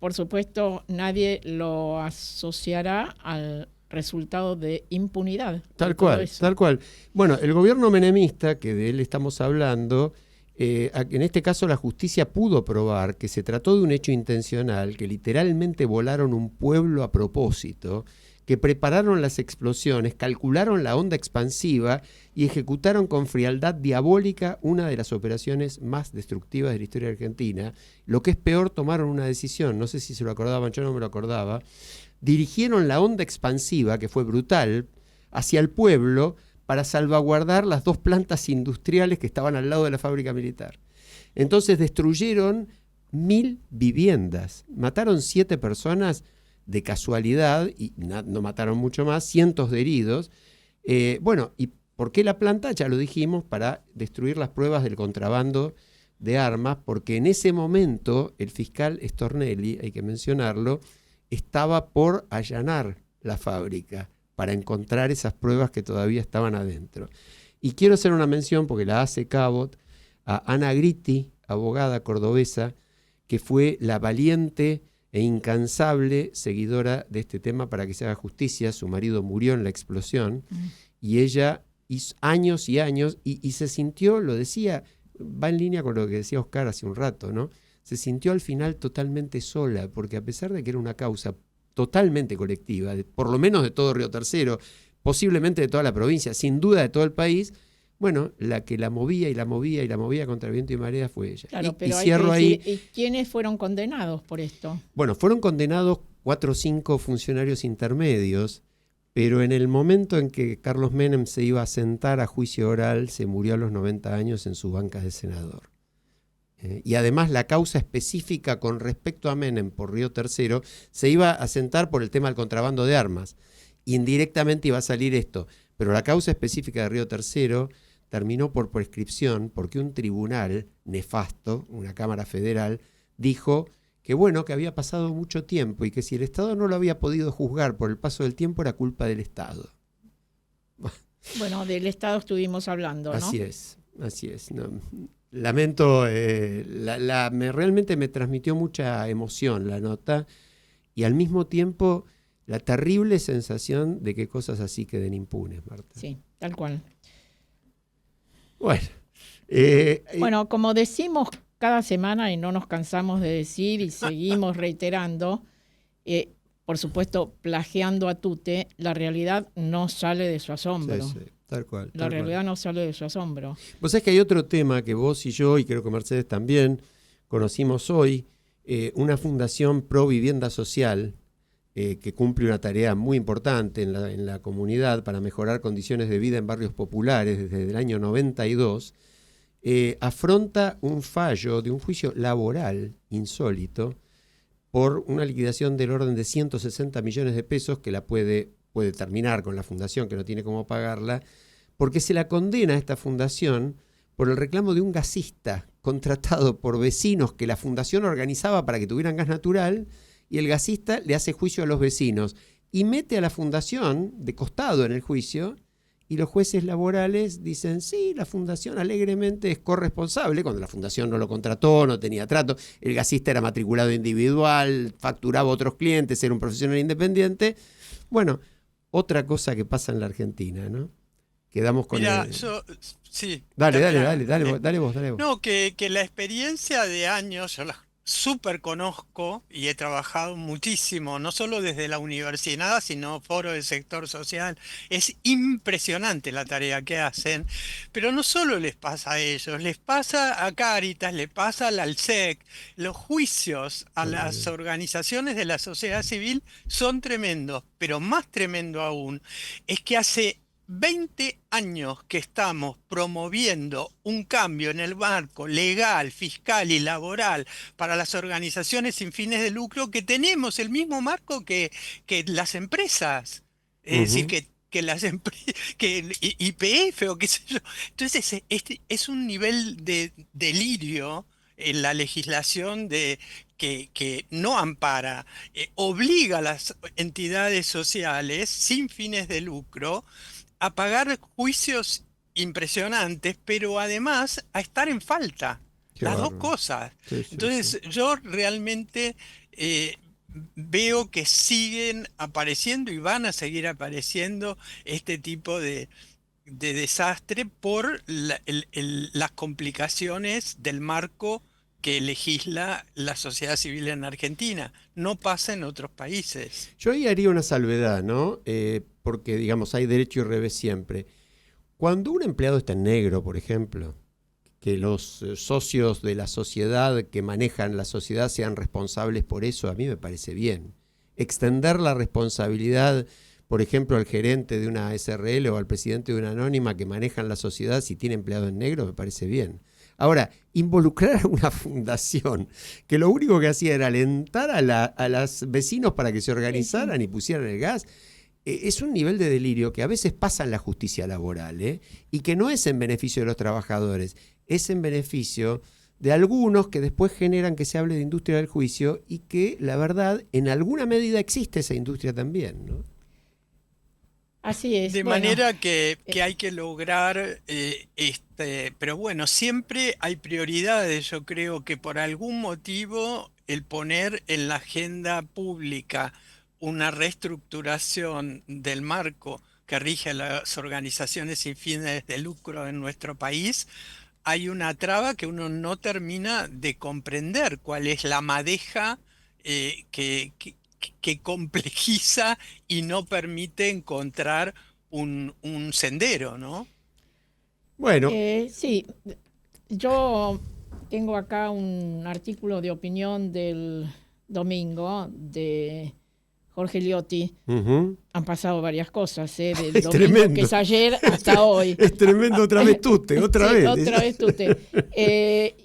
por supuesto nadie lo asociará al resultado de impunidad. Tal cual. Bueno, el gobierno menemista, que de él estamos hablando, en este caso la justicia pudo probar que se trató de un hecho intencional, que literalmente volaron un pueblo a propósito, que prepararon las explosiones, calcularon la onda expansiva y ejecutaron con frialdad diabólica una de las operaciones más destructivas de la historia argentina. Lo que es peor, tomaron una decisión, no sé si se lo acordaban, yo no me lo acordaba, dirigieron la onda expansiva, que fue brutal, hacia el pueblo para salvaguardar las dos plantas industriales que estaban al lado de la fábrica militar. Entonces destruyeron 1000 viviendas, mataron 7 personas de casualidad, y no mataron mucho más, cientos de heridos. Bueno, ¿y por qué la planta? Ya lo dijimos, para destruir las pruebas del contrabando de armas, porque en ese momento el fiscal Stornelli, hay que mencionarlo, estaba por allanar la fábrica para encontrar esas pruebas que todavía estaban adentro. Y quiero hacer una mención, porque la hace Cabot, a Ana Gritti, abogada cordobesa, que fue la valiente e incansable seguidora de este tema para que se haga justicia. Su marido murió en la explosión y ella hizo años y años y se sintió, lo decía, va en línea con lo que decía Oscar hace un rato, ¿no? Se sintió al final totalmente sola, porque a pesar de que era una causa totalmente colectiva, por lo menos de todo Río Tercero, posiblemente de toda la provincia, sin duda de todo el país, bueno, la que la movía y la movía y la movía contra viento y marea fue ella. Claro, pero hay que decir, ¿y quiénes fueron condenados por esto? Bueno, fueron condenados 4 o 5 funcionarios intermedios, pero en el momento en que Carlos Menem se iba a sentar a juicio oral, se murió a los 90 años en su banca de senador. Y además la causa específica con respecto a Menem por Río Tercero se iba a sentar por el tema del contrabando de armas. Indirectamente iba a salir esto, pero la causa específica de Río Tercero terminó por prescripción porque un tribunal nefasto, una Cámara Federal, dijo que bueno, que había pasado mucho tiempo y que si el Estado no lo había podido juzgar por el paso del tiempo era culpa del Estado. Bueno, del Estado estuvimos hablando, ¿no? Así es. No, lamento, realmente me transmitió mucha emoción la nota y al mismo tiempo la terrible sensación de que cosas así queden impunes, Marta. Sí, tal cual. Bueno, bueno, como decimos cada semana y no nos cansamos de decir y seguimos reiterando, por supuesto, plagiando a Tute, la realidad no sale de su asombro. Sí, tal cual. La realidad no sale de su asombro. Vos sabés que hay otro tema que vos y yo, y creo que Mercedes también, conocimos hoy, una fundación pro vivienda social, que cumple una tarea muy importante en la comunidad para mejorar condiciones de vida en barrios populares desde el año 92, afronta un fallo de un juicio laboral insólito por una liquidación del orden de 160 millones de pesos que la puede puede terminar con la fundación, que no tiene cómo pagarla, porque se la condena a esta fundación por el reclamo de un gasista contratado por vecinos que la fundación organizaba para que tuvieran gas natural, y el gasista le hace juicio a los vecinos y mete a la fundación de costado en el juicio, y los jueces laborales dicen, sí, la fundación alegremente es corresponsable, cuando la fundación no lo contrató, no tenía trato, el gasista era matriculado individual, facturaba a otros clientes, era un profesional independiente. Bueno, otra cosa que pasa en la Argentina, ¿no? Quedamos con Mira, el... sí. Dale vos. No, que la experiencia de años, yo la súper conozco y he trabajado muchísimo, no solo desde la universidad, sino foro del sector social. Es impresionante la tarea que hacen, pero no solo les pasa a ellos, les pasa a Cáritas, le pasa al ALSEC. Los juicios a las organizaciones de la sociedad civil son tremendos, pero más tremendo aún es que hace 20 años que estamos promoviendo un cambio en el marco legal, fiscal y laboral para las organizaciones sin fines de lucro, que tenemos el mismo marco que las empresas. Es decir, que las que el YPF o qué sé yo. Entonces, este es un nivel de delirio en la legislación que no ampara, obliga a las entidades sociales sin fines de lucro a pagar juicios impresionantes, pero además a estar en falta. Las dos cosas. Entonces, yo realmente veo que siguen apareciendo y van a seguir apareciendo este tipo de desastre por las complicaciones del marco que legisla la sociedad civil en Argentina. No pasa en otros países. Yo ahí haría una salvedad, ¿no? Porque, digamos, hay derecho y revés siempre. Cuando un empleado está en negro, por ejemplo, que los socios de la sociedad que manejan la sociedad sean responsables por eso, a mí me parece bien. Extender la responsabilidad, por ejemplo, al gerente de una SRL o al presidente de una anónima que manejan la sociedad si tiene empleado en negro, me parece bien. Ahora, involucrar a una fundación que lo único que hacía era alentar a los vecinos para que se organizaran y pusieran el gas, es un nivel de delirio que a veces pasa en la justicia laboral, y que no es en beneficio de los trabajadores, es en beneficio de algunos que después generan que se hable de industria del juicio y que, la verdad, en alguna medida existe esa industria también, ¿no? Así es. De manera que hay que lograr, pero bueno, siempre hay prioridades. Yo creo que por algún motivo el poner en la agenda pública una reestructuración del marco que rige a las organizaciones sin fines de lucro en nuestro país, hay una traba que uno no termina de comprender cuál es la madeja que complejiza y no permite encontrar un sendero, ¿no? Bueno. Sí, yo tengo acá un artículo de opinión del domingo de Jorge Liotti. Han pasado varias cosas, del domingo, tremendo, que es ayer hasta hoy. Es tremendo, otra vez Tute, otra vez. Otra vez Tute.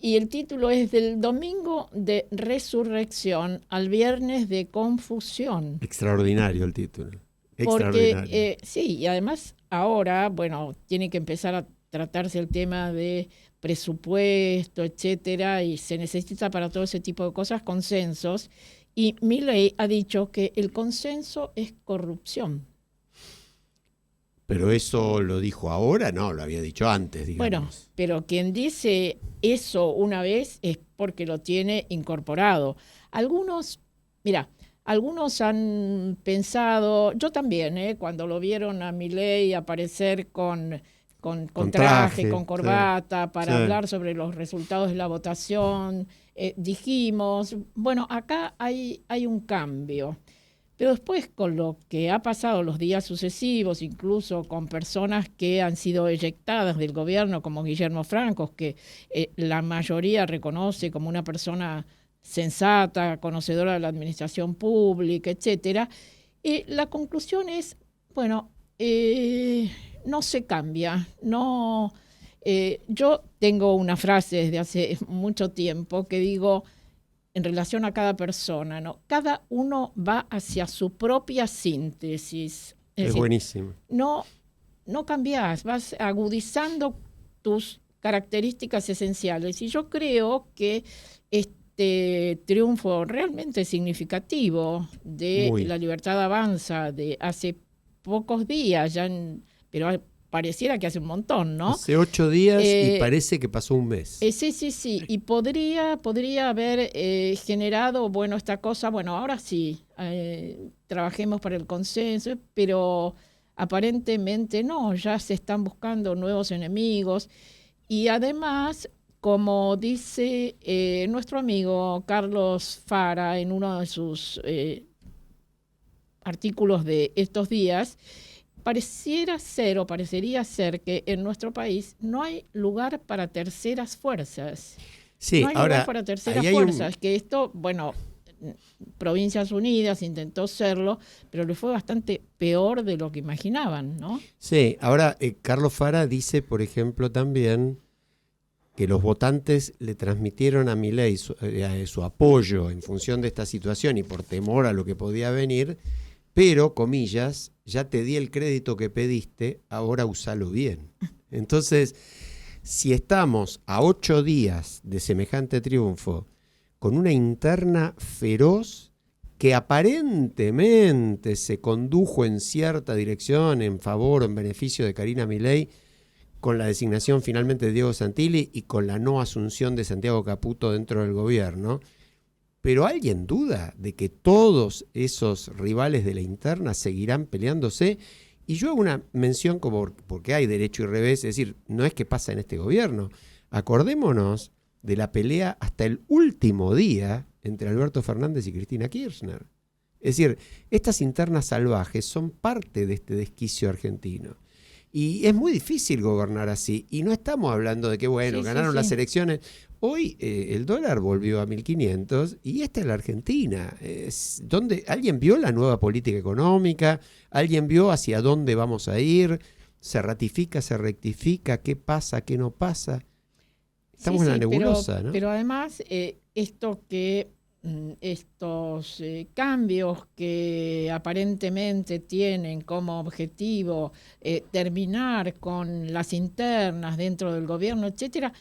Y el título es del domingo de resurrección al viernes de confusión. Extraordinario el título. Porque, sí, y además ahora, bueno, tiene que empezar a tratarse el tema de presupuesto, etcétera, y se necesita para todo ese tipo de cosas consensos. Y Milei ha dicho que el consenso es corrupción. ¿Pero eso lo dijo ahora? No, lo había dicho antes, digamos. Bueno, pero quien dice eso una vez es porque lo tiene incorporado. Algunos han pensado, yo también, cuando lo vieron a Milei aparecer con traje, con corbata, sí, para hablar sobre los resultados de la votación, dijimos, bueno, acá hay un cambio. Pero después, con lo que ha pasado los días sucesivos, incluso con personas que han sido eyectadas del gobierno, como Guillermo Francos, que la mayoría reconoce como una persona sensata, conocedora de la administración pública, etcétera, la conclusión es, bueno, no se cambia, no. Yo tengo una frase desde hace mucho tiempo que digo en relación a cada persona, ¿no? Cada uno va hacia su propia síntesis. Es Es decir, buenísimo. no cambiás, vas agudizando tus características esenciales. Y yo creo que este triunfo realmente significativo de Muy. La Libertad Avanza de hace pocos días, pero pareciera que hace un montón, ¿no? Hace 8 días y Eh, parece que pasó un mes. Sí, y podría haber generado, bueno, esta cosa, bueno, ahora sí, trabajemos para el consenso, pero aparentemente no, ya se están buscando nuevos enemigos y además, como dice nuestro amigo Carlos Fara en uno de sus artículos de estos días, parecería ser que en nuestro país no hay lugar para terceras fuerzas. Sí, No hay ahora lugar para terceras ahí hay fuerzas, que esto, bueno, Provincias Unidas intentó serlo, pero le fue bastante peor de lo que imaginaban, ¿no? Sí, ahora Carlos Fara dice, por ejemplo, también que los votantes le transmitieron a Milei su apoyo en función de esta situación y por temor a lo que podía venir, pero, comillas, ya te di el crédito que pediste, ahora usalo bien. Entonces, si estamos a 8 días de semejante triunfo, con una interna feroz que aparentemente se condujo en cierta dirección en favor o en beneficio de Karina Milei, con la designación finalmente de Diego Santilli y con la no asunción de Santiago Caputo dentro del gobierno, pero ¿alguien duda de que todos esos rivales de la interna seguirán peleándose? Y yo hago una mención como porque hay derecho y revés, es decir, no es que pasa en este gobierno. Acordémonos de la pelea hasta el último día entre Alberto Fernández y Cristina Kirchner. Es decir, estas internas salvajes son parte de este desquicio argentino. Y es muy difícil gobernar así. Y no estamos hablando de que, bueno, ganaron las elecciones. Hoy el dólar volvió a 1.500 y esta es la Argentina. Donde ¿alguien vio la nueva política económica? ¿Alguien vio hacia dónde vamos a ir? ¿Se ratifica, se rectifica? ¿Qué pasa, qué no pasa? Estamos en la nebulosa, ¿no? Pero además, estos cambios que aparentemente tienen como objetivo terminar con las internas dentro del gobierno, etcétera,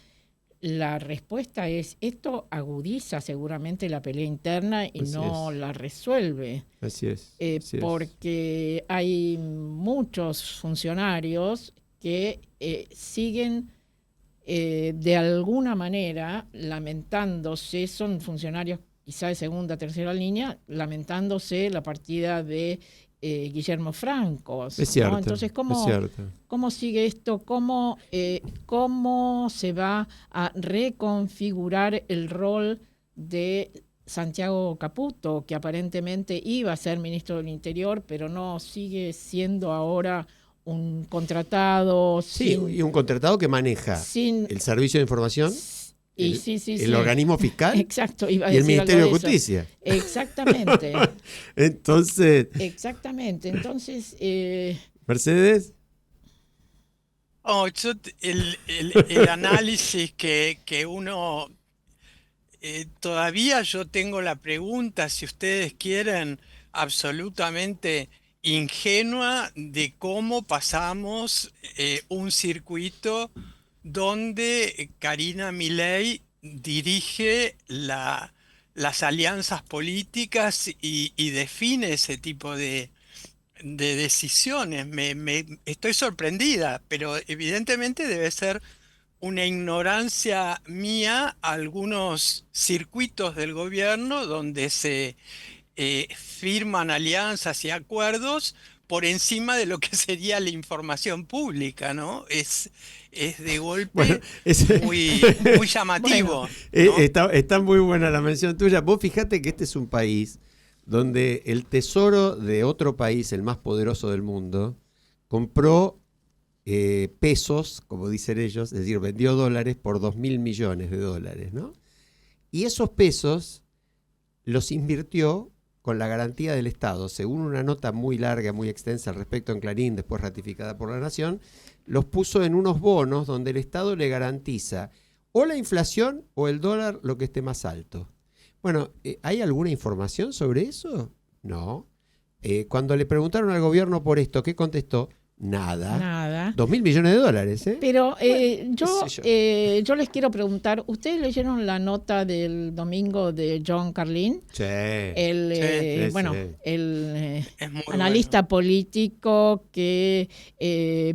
la respuesta es: esto agudiza seguramente la pelea interna y no la resuelve. Así es. Porque hay muchos funcionarios que siguen de alguna manera lamentándose, son funcionarios quizá de segunda, tercera línea, lamentándose la partida de Guillermo Franco. Es cierto, ¿no? Entonces, ¿cómo sigue esto? ¿Cómo se va a reconfigurar el rol de Santiago Caputo, que aparentemente iba a ser ministro del Interior, pero no, sigue siendo ahora un contratado? Sí, y un contratado que maneja el Servicio de Información, el organismo fiscal. Exacto, y el Ministerio de Justicia. Exactamente. Entonces, Mercedes. El análisis que uno... todavía yo tengo la pregunta, si ustedes quieren, absolutamente ingenua, de cómo pasamos un circuito donde Karina Milei dirige las alianzas políticas y define ese tipo de decisiones. Estoy sorprendida, pero evidentemente debe ser una ignorancia mía algunos circuitos del gobierno donde se firman alianzas y acuerdos por encima de lo que sería la información pública, ¿no? Es de golpe muy llamativo. Bueno, ¿no? Está muy buena la mención tuya. Vos fijate que este es un país donde el tesoro de otro país, el más poderoso del mundo, compró pesos, como dicen ellos, es decir, vendió dólares por 2.000 millones de dólares, ¿no? Y esos pesos los invirtió con la garantía del Estado, según una nota muy larga, muy extensa al respecto en Clarín, después ratificada por la Nación, los puso en unos bonos donde el Estado le garantiza o la inflación o el dólar, lo que esté más alto. Bueno, ¿hay alguna información sobre eso? No. cuando le preguntaron al gobierno por esto, ¿qué contestó? Nada. Nada. 2.000 millones de dólares, ¿eh? Pero qué sé yo. yo les quiero preguntar, ¿ustedes leyeron la nota del domingo de John Carlin? Sí. El, Sí, bueno, sí. el Es muy analista bueno. político que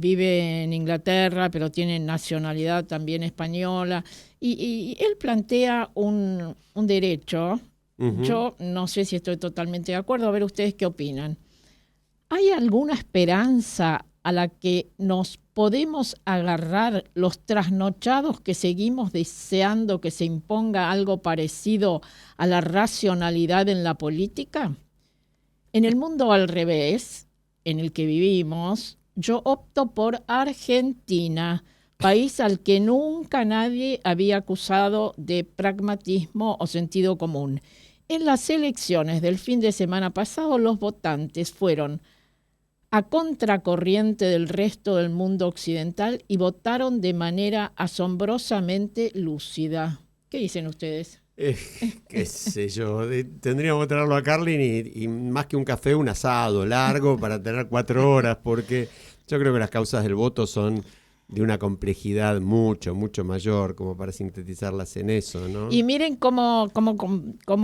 vive en Inglaterra, pero tiene nacionalidad también española. Y él plantea un derecho. Ujú. Yo no sé si estoy totalmente de acuerdo. A ver ustedes qué opinan. ¿Hay alguna esperanza a la que nos podemos agarrar los trasnochados que seguimos deseando que se imponga algo parecido a la racionalidad en la política? En el mundo al revés, en el que vivimos, yo opto por Argentina, país al que nunca nadie había acusado de pragmatismo o sentido común. En las elecciones del fin de semana pasado, los votantes fueron a contracorriente del resto del mundo occidental y votaron de manera asombrosamente lúcida. ¿Qué dicen ustedes? Qué sé yo, tendríamos que traerlo a Carlin y más que un café, un asado largo para tener 4 horas, porque yo creo que las causas del voto son de una complejidad mucho, mucho mayor, como para sintetizarlas en eso, ¿no? Y miren cómo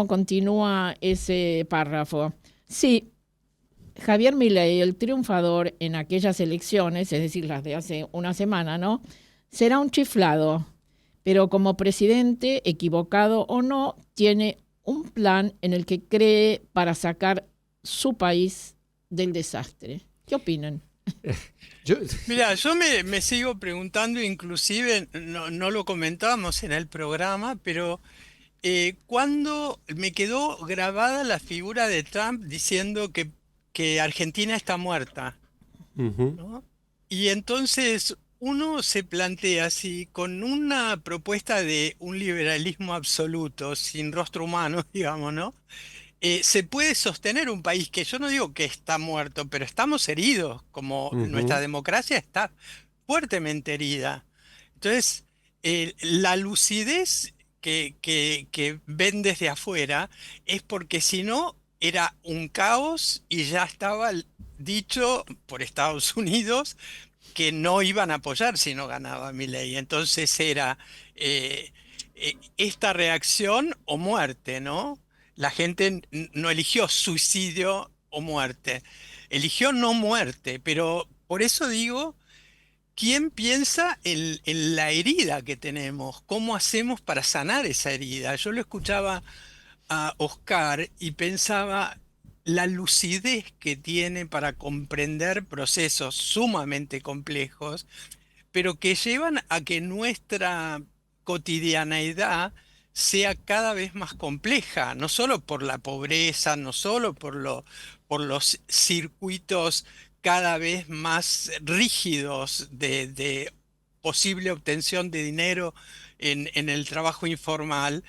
continúa ese párrafo. Sí, Javier Milei, el triunfador en aquellas elecciones, es decir, las de hace una semana, ¿no? Será un chiflado, pero como presidente, equivocado o no, tiene un plan en el que cree para sacar su país del desastre. ¿Qué opinan? Mira, yo me sigo preguntando, inclusive no lo comentábamos en el programa, pero cuando me quedó grabada la figura de Trump diciendo que Argentina está muerta, Ujú. ¿no? Y entonces uno se plantea si con una propuesta de un liberalismo absoluto, sin rostro humano, digamos, ¿no? Se puede sostener un país que yo no digo que está muerto, pero estamos heridos, como nuestra Ujú. democracia está fuertemente herida. Entonces, la lucidez que ven desde afuera es porque si no era un caos y ya estaba dicho por Estados Unidos que no iban a apoyar si no ganaba Milei. Entonces era esta reacción o muerte, ¿no? La gente no eligió suicidio o muerte, eligió no muerte, pero por eso digo, ¿quién piensa en la herida que tenemos? ¿Cómo hacemos para sanar esa herida? Yo lo escuchaba a Oscar y pensaba la lucidez que tiene para comprender procesos sumamente complejos, pero que llevan a que nuestra cotidianeidad sea cada vez más compleja, no solo por la pobreza, no solo por los circuitos cada vez más rígidos de posible obtención de dinero en el trabajo informal,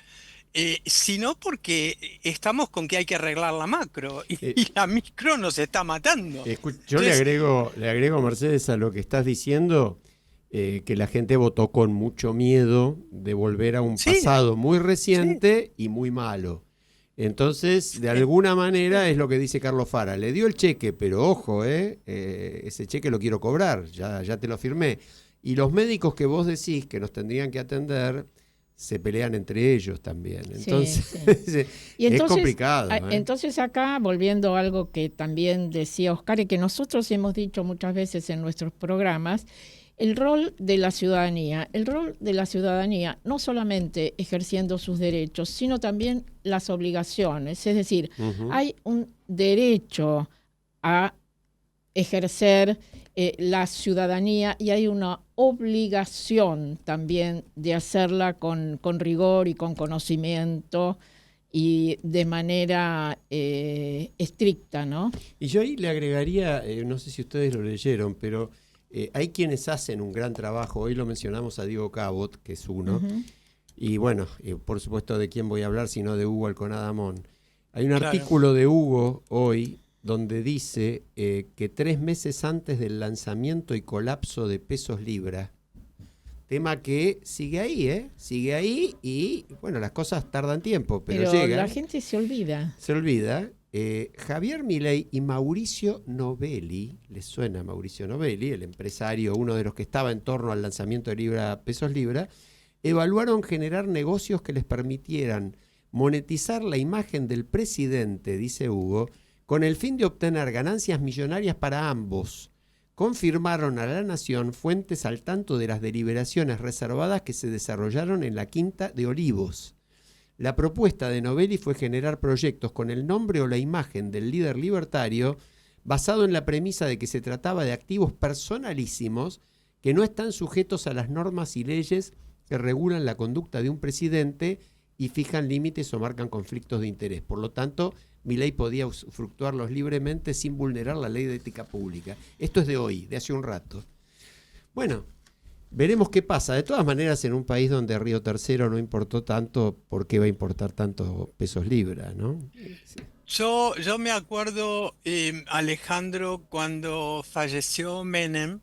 sino porque estamos con que hay que arreglar la macro Eh, y la micro nos está matando. Yo le Entonces, agrego, Mercedes, a lo que estás diciendo, que la gente votó con mucho miedo de volver a un sí, pasado muy sí, reciente y muy malo. Entonces, de alguna manera es lo que dice Carlos Fara. Le dio el cheque, pero ojo, ese cheque lo quiero cobrar, ya te lo firmé. Y los médicos que vos decís que nos tendrían que atender se pelean entre ellos también. Entonces, Sí. Y es entonces, complicado. entonces acá, volviendo a algo que también decía Oscar y que nosotros hemos dicho muchas veces en nuestros programas, el rol de la ciudadanía. El rol de la ciudadanía no solamente ejerciendo sus derechos, sino también las obligaciones. Es decir, Ujú. hay un derecho a ejercer la ciudadanía y hay una obligación también de hacerla con rigor y con conocimiento y de manera estricta, ¿no? Y yo ahí le agregaría, no sé si ustedes lo leyeron, pero hay quienes hacen un gran trabajo. Hoy lo mencionamos a Diego Cabot, que es uno. Ujú. Y bueno, por supuesto, ¿de quién voy a hablar sino de Hugo Alconadamón? Hay un claro. artículo de Hugo hoy donde dice que 3 meses antes del lanzamiento y colapso de Pesos Libra, tema que sigue ahí, y bueno, las cosas tardan tiempo, pero llegan. la gente se olvida. Se olvida. Javier Milei y Mauricio Novelli, ¿les suena Mauricio Novelli, el empresario, uno de los que estaba en torno al lanzamiento de Libra Pesos Libra, evaluaron generar negocios que les permitieran monetizar la imagen del presidente, dice Hugo, con el fin de obtener ganancias millonarias para ambos. Confirmaron a La Nación fuentes al tanto de las deliberaciones reservadas que se desarrollaron en la Quinta de Olivos. La propuesta de Novelli fue generar proyectos con el nombre o la imagen del líder libertario basado en la premisa de que se trataba de activos personalísimos que no están sujetos a las normas y leyes que regulan la conducta de un presidente y fijan límites o marcan conflictos de interés. Por lo tanto, Milei podía usufructuarlos libremente sin vulnerar la ley de ética pública. Esto es de hoy, de hace un rato. Bueno, veremos qué pasa. De todas maneras, en un país donde Río Tercero no importó tanto, ¿por qué va a importar tantos pesos libra, no? Yo me acuerdo, Alejandro, cuando falleció Menem,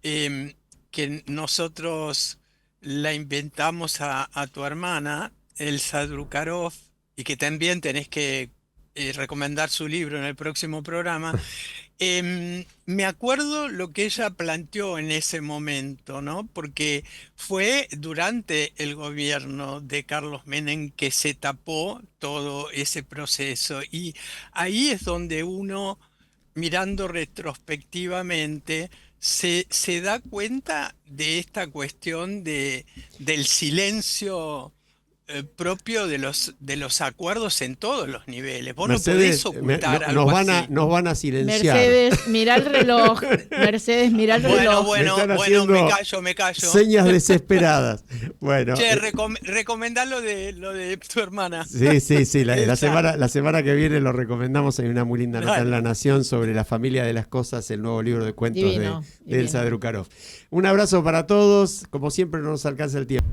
que nosotros la inventamos a tu hermana, Elsa Drukarov, y que también tenés que recomendar su libro en el próximo programa. Me acuerdo lo que ella planteó en ese momento, ¿no? Porque fue durante el gobierno de Carlos Menem que se tapó todo ese proceso. Y ahí es donde uno, mirando retrospectivamente, se da cuenta de esta cuestión del silencio propio de los acuerdos en todos los niveles. Vos Mercedes, no podés ocultar algo así. Nos van a silenciar. Mercedes, mira el reloj. Mercedes, mira el reloj. Bueno, me callo. Señas desesperadas. Bueno. Che, recomendá lo de tu hermana. Sí. La semana que viene lo recomendamos. Hay una muy linda nota en La Nación sobre La familia de las cosas, el nuevo libro de cuentos de Elsa Drukarov. Un abrazo para todos. Como siempre, no nos alcanza el tiempo.